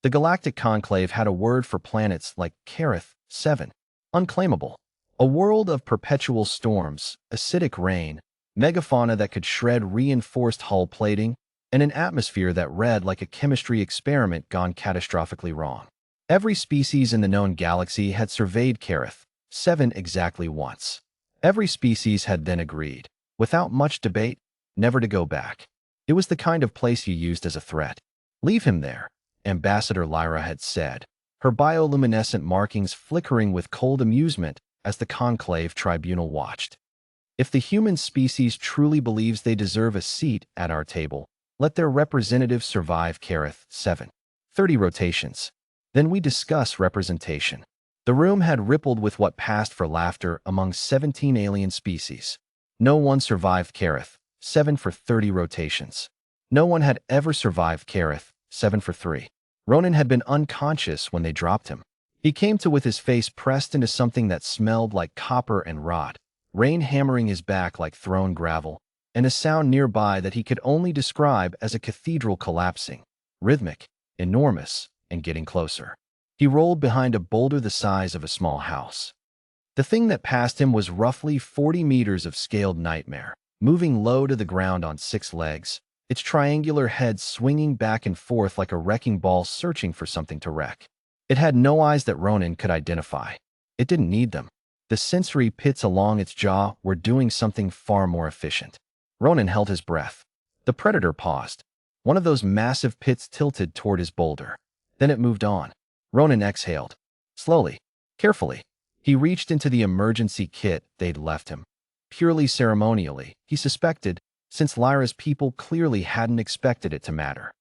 The Galactic Conclave had a word for planets like Carith, 7, unclaimable. A world of perpetual storms, acidic rain, megafauna that could shred reinforced hull plating, and an atmosphere that read like a chemistry experiment gone catastrophically wrong. Every species in the known galaxy had surveyed Carith, 7 exactly once. Every species had then agreed, without much debate, never to go back. It was the kind of place you used as a threat. Leave him there, Ambassador Lyra had said, her bioluminescent markings flickering with cold amusement as the Conclave Tribunal watched. If the human species truly believes they deserve a seat at our table, let their representatives survive Carith, 7. 30 rotations. Then we discuss representation. The room had rippled with what passed for laughter among 17 alien species. No one survived Carith, 7 for 30 rotations. No one had ever survived Carith, 7 for 3. Ronin had been unconscious when they dropped him. He came to with his face pressed into something that smelled like copper and rot, rain hammering his back like thrown gravel, and a sound nearby that he could only describe as a cathedral collapsing, rhythmic, enormous, and getting closer. He rolled behind a boulder the size of a small house. The thing that passed him was roughly 40 meters of scaled nightmare, moving low to the ground on 6 legs, its triangular head swinging back and forth like a wrecking ball searching for something to wreck. It had no eyes that Ronin could identify. It didn't need them. The sensory pits along its jaw were doing something far more efficient. Ronin held his breath. The predator paused. One of those massive pits tilted toward his boulder. Then it moved on. Ronin exhaled. Slowly, carefully, he reached into the emergency kit they'd left him. Purely ceremonially, he suspected, since Lyra's people clearly hadn't expected it to matter.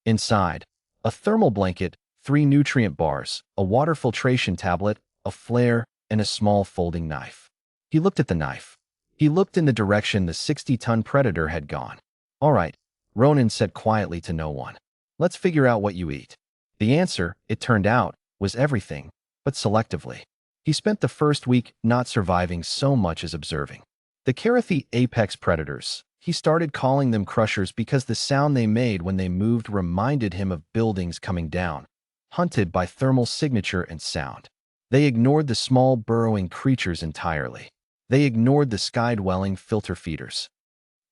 Inside, a thermal blanket, 3 nutrient bars, a water filtration tablet, a flare, and a small folding knife. He looked at the knife. He looked in the direction the 60-ton predator had gone. "All right," Ronin said quietly to no one. "Let's figure out what you eat." The answer, it turned out, was everything, but selectively. He spent the first week not surviving so much as observing. The Carathi apex predators, he started calling them crushers because the sound they made when they moved reminded him of buildings coming down, hunted by thermal signature and sound. They ignored the small burrowing creatures entirely. They ignored the sky-dwelling filter feeders.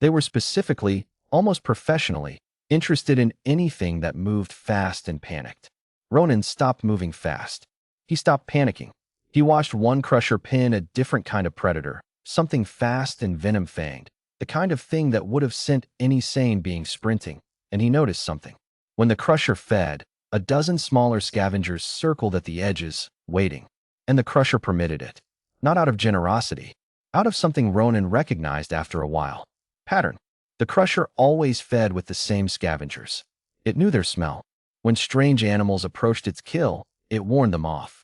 They were specifically, almost professionally, interested in anything that moved fast and panicked. Ronin stopped moving fast. He stopped panicking. He watched one crusher pin a different kind of predator, something fast and venom-fanged, the kind of thing that would have sent any sane being sprinting, and he noticed something. When the crusher fed, a dozen smaller scavengers circled at the edges, waiting, and the crusher permitted it. Not out of generosity, out of something Ronin recognized after a while. Pattern. The crusher always fed with the same scavengers. It knew their smell. When strange animals approached its kill, it warned them off.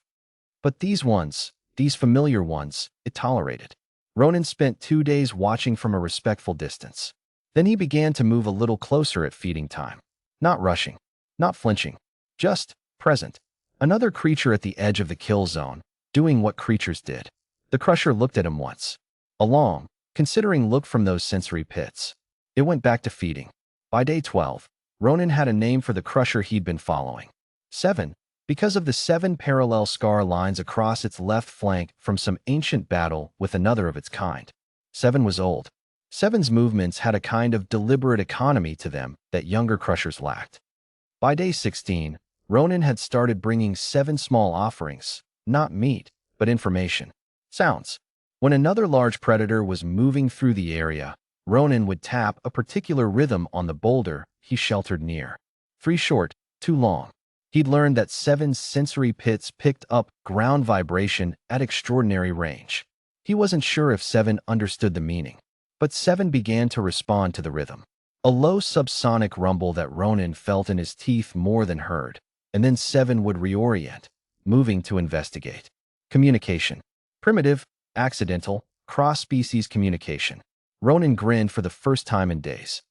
But these ones, these familiar ones, it tolerated. Ronin spent 2 days watching from a respectful distance. Then he began to move a little closer at feeding time. Not rushing, not flinching, just present. Another creature at the edge of the kill zone, doing what creatures did. The crusher looked at him once. A long, considering look from those sensory pits. It went back to feeding. By day 12, Ronin had a name for the crusher he'd been following. 7, because of the 7 parallel scar lines across its left flank from some ancient battle with another of its kind. 7 was old. 7's movements had a kind of deliberate economy to them that younger crushers lacked. By day 16, Ronin had started bringing 7 small offerings, not meat, but information. Sounds. When another large predator was moving through the area, Ronin would tap a particular rhythm on the boulder he sheltered near. 3 short, 2 long. He'd learned that 7's sensory pits picked up ground vibration at extraordinary range. He wasn't sure if 7 understood the meaning, but 7 began to respond to the rhythm. A low subsonic rumble that Ronin felt in his teeth more than heard, and then 7 would reorient, moving to investigate. Communication. Primitive, accidental, cross-species communication. Ronin grinned for the first time in days.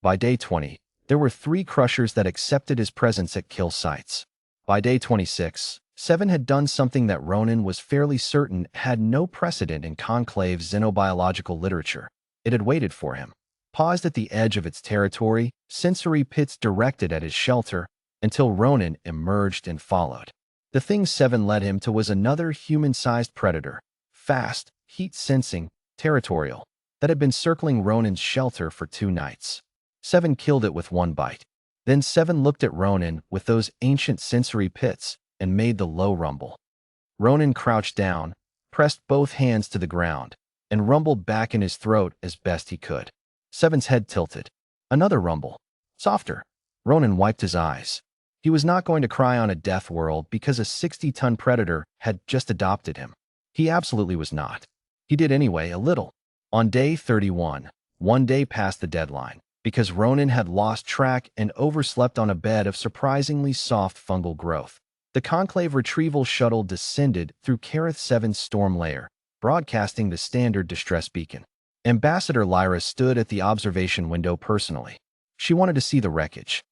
By day 20, there were 3 crushers that accepted his presence at kill sites. By day 26, 7 had done something that Ronin was fairly certain had no precedent in Conclave's xenobiological literature. It had waited for him. Paused at the edge of its territory, sensory pits directed at his shelter, until Ronin emerged and followed. The thing Seven led him to was another human-sized predator, fast, heat-sensing, territorial, that had been circling Ronin's shelter for 2 nights. Seven killed it with 1 bite. Then Seven looked at Ronin with those ancient sensory pits and made the low rumble. Ronin crouched down, pressed both hands to the ground, and rumbled back in his throat as best he could. Seven's head tilted. Another rumble. Softer. Ronin wiped his eyes. He was not going to cry on a Deathworld because a 60-ton predator had just adopted him. He absolutely was not. He did anyway, a little. On day 31, 1 day past the deadline, because Ronin had lost track and overslept on a bed of surprisingly soft fungal growth, the Conclave retrieval shuttle descended through Carith 7's storm layer, broadcasting the standard distress beacon. Ambassador Lyra stood at the observation window personally. She wanted to see the wreckage.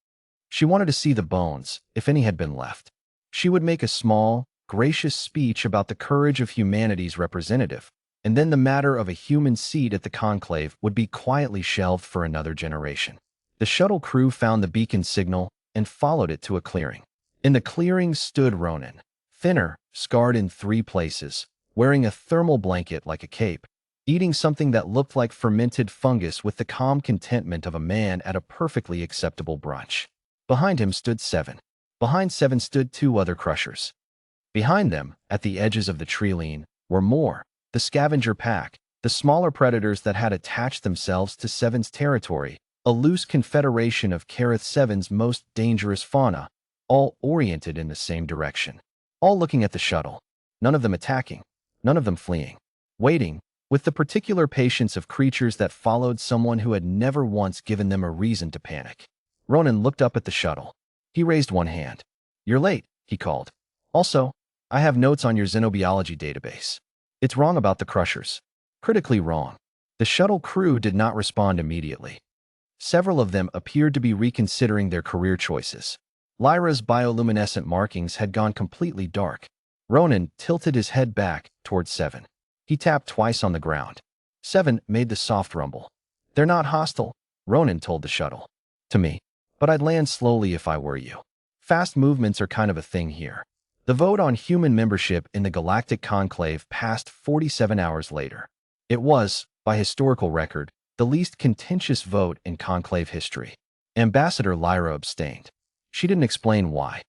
She wanted to see the bones, if any had been left. She would make a small, gracious speech about the courage of humanity's representative, and then the matter of a human seat at the conclave would be quietly shelved for another generation. The shuttle crew found the beacon signal and followed it to a clearing. In the clearing stood Ronin, thinner, scarred in 3 places, wearing a thermal blanket like a cape, eating something that looked like fermented fungus with the calm contentment of a man at a perfectly acceptable brunch. Behind him stood Seven. Behind Seven stood 2 other crushers. Behind them, at the edges of the tree-line, were more, the scavenger pack, the smaller predators that had attached themselves to Seven's territory, a loose confederation of Carith 7's most dangerous fauna, all oriented in the same direction, all looking at the shuttle, none of them attacking, none of them fleeing, waiting, with the particular patience of creatures that followed someone who had never once given them a reason to panic. Ronin looked up at the shuttle. He raised 1 hand. "You're late," he called. "Also, I have notes on your xenobiology database. It's wrong about the crushers. Critically wrong." The shuttle crew did not respond immediately. Several of them appeared to be reconsidering their career choices. Lyra's bioluminescent markings had gone completely dark. Ronin tilted his head back toward Seven. He tapped twice on the ground. Seven made the soft rumble. "They're not hostile," Ronin told the shuttle. "To me. But I'd land slowly if I were you. Fast movements are kind of a thing here." The vote on human membership in the Galactic Conclave passed 47 hours later. It was, by historical record, the least contentious vote in Conclave history. Ambassador Lyra abstained. She didn't explain why.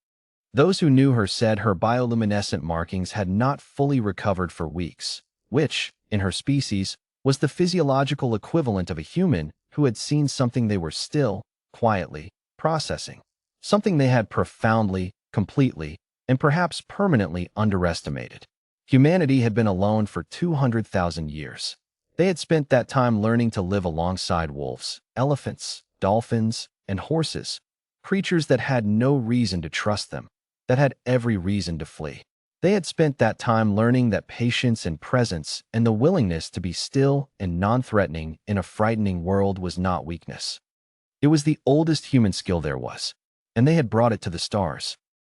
Those who knew her said her bioluminescent markings had not fully recovered for weeks, which, in her species, was the physiological equivalent of a human who had seen something they were still, quietly, processing, something they had profoundly, completely, and perhaps permanently underestimated. Humanity had been alone for 200,000 years. They had spent that time learning to live alongside wolves, elephants, dolphins, and horses, creatures that had no reason to trust them, that had every reason to flee. They had spent that time learning that patience and presence and the willingness to be still and non-threatening in a frightening world was not weakness. It was the oldest human skill there was, and they had brought it to the stars.